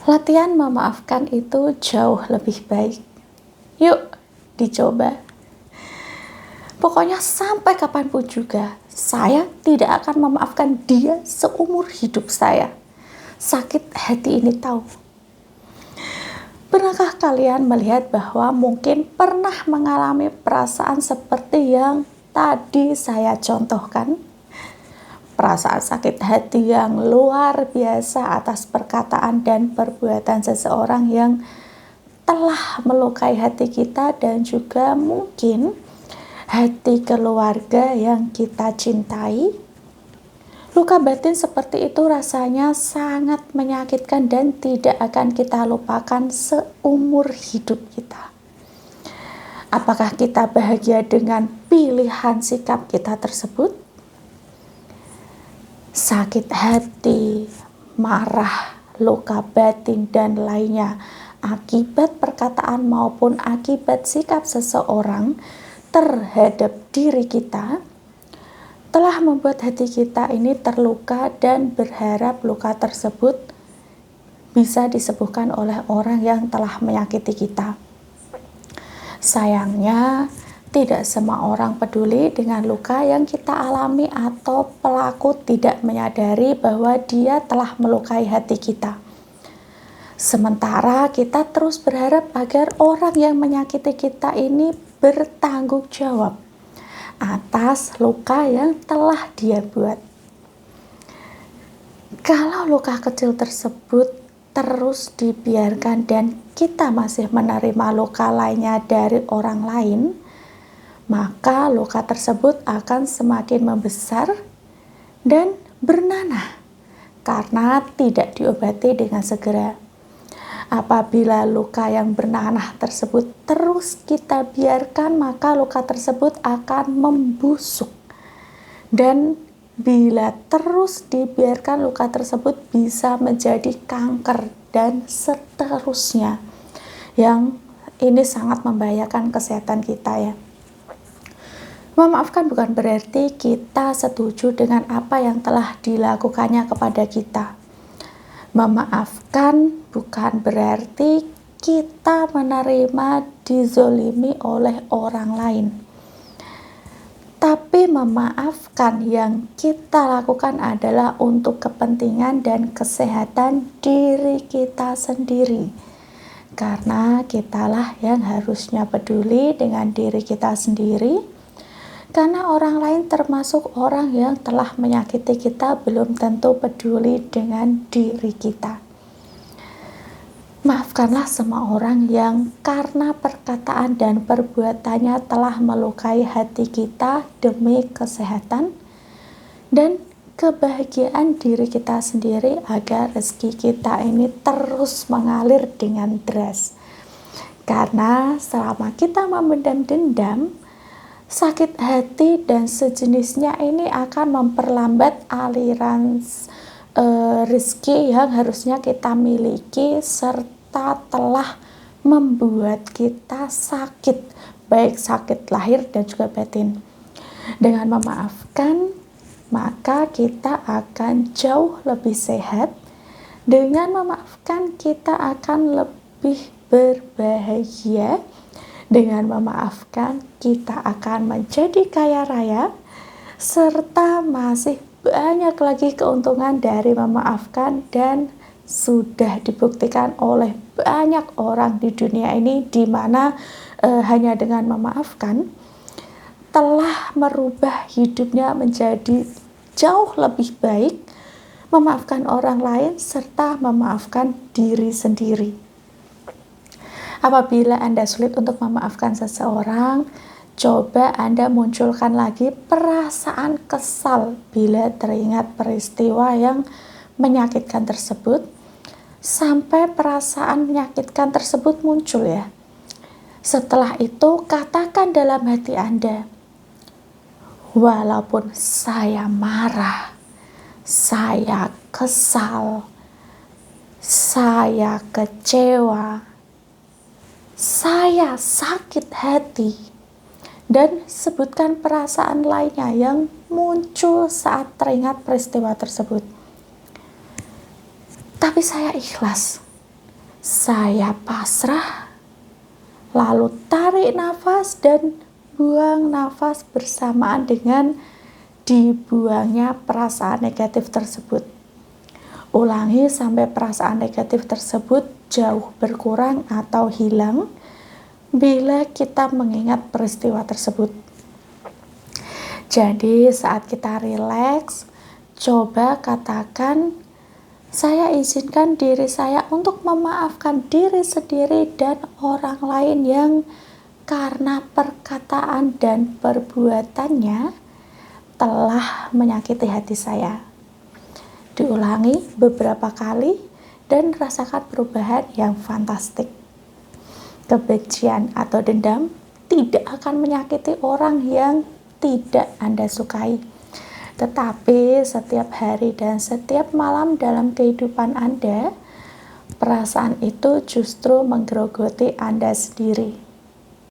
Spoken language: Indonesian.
Latihan memaafkan itu jauh lebih baik. Yuk, dicoba. Pokoknya sampai kapanpun juga, saya tidak akan memaafkan dia seumur hidup saya. Sakit hati ini tahu. Pernahkah kalian melihat bahwa mungkin pernah mengalami perasaan seperti yang tadi saya contohkan? Perasaan sakit hati yang luar biasa atas perkataan dan perbuatan seseorang yang telah melukai hati kita dan juga mungkin hati keluarga yang kita cintai. Luka batin seperti itu rasanya sangat menyakitkan dan tidak akan kita lupakan seumur hidup kita. Apakah kita bahagia dengan pilihan sikap kita tersebut? Sakit hati, marah, luka batin, dan lainnya akibat perkataan maupun akibat sikap seseorang terhadap diri kita telah membuat hati kita ini terluka dan berharap luka tersebut bisa disembuhkan oleh orang yang telah menyakiti kita. Sayangnya, tidak semua orang peduli dengan luka yang kita alami atau pelaku tidak menyadari bahwa dia telah melukai hati kita. Sementara kita terus berharap agar orang yang menyakiti kita ini bertanggung jawab atas luka yang telah dia buat. Kalau luka kecil tersebut terus dibiarkan dan kita masih menerima luka lainnya dari orang lain, maka luka tersebut akan semakin membesar dan bernanah karena tidak diobati dengan segera. Apabila luka yang bernanah tersebut terus kita biarkan, maka luka tersebut akan membusuk. Dan bila terus dibiarkan, luka tersebut bisa menjadi kanker dan seterusnya. Yang ini sangat membahayakan kesehatan kita ya. Memaafkan bukan berarti kita setuju dengan apa yang telah dilakukannya kepada kita. Memaafkan bukan berarti kita menerima dizolimi oleh orang lain. Tapi memaafkan yang kita lakukan adalah untuk kepentingan dan kesehatan diri kita sendiri. Karena kitalah yang harusnya peduli dengan diri kita sendiri. Karena orang lain termasuk orang yang telah menyakiti kita belum tentu peduli dengan diri kita. Maafkanlah semua orang yang karena perkataan dan perbuatannya telah melukai hati kita demi kesehatan dan kebahagiaan diri kita sendiri agar rezeki kita ini terus mengalir dengan deras. Karena selama kita memendam dendam, sakit hati dan sejenisnya ini akan memperlambat aliran rezeki yang harusnya kita miliki serta telah membuat kita sakit, baik sakit lahir dan juga batin. Dengan memaafkan, maka kita akan jauh lebih sehat. Dengan memaafkan, kita akan lebih berbahagia. Dengan memaafkan, kita akan menjadi kaya raya, serta masih banyak lagi keuntungan dari memaafkan dan sudah dibuktikan oleh banyak orang di dunia ini di mana hanya dengan memaafkan telah merubah hidupnya menjadi jauh lebih baik, memaafkan orang lain serta memaafkan diri sendiri. Apabila Anda sulit untuk memaafkan seseorang, coba Anda munculkan lagi perasaan kesal bila teringat peristiwa yang menyakitkan tersebut, sampai perasaan menyakitkan tersebut muncul ya. Setelah itu katakan dalam hati Anda, walaupun saya marah, saya kesal, saya kecewa, saya sakit hati, dan sebutkan perasaan lainnya yang muncul saat teringat peristiwa tersebut. Tapi saya ikhlas, Saya pasrah, lalu tarik nafas dan buang nafas bersamaan dengan dibuangnya perasaan negatif tersebut. Ulangi sampai perasaan negatif tersebut jauh berkurang atau hilang bila kita mengingat peristiwa tersebut. Jadi saat kita rileks, coba katakan, saya izinkan diri saya untuk memaafkan diri sendiri dan orang lain yang karena perkataan dan perbuatannya telah menyakiti hati saya. Diulangi beberapa kali dan rasakan perubahan yang fantastik. Kebencian atau dendam tidak akan menyakiti orang yang tidak Anda sukai. Tetapi setiap hari dan setiap malam dalam kehidupan Anda, perasaan itu justru menggerogoti Anda sendiri.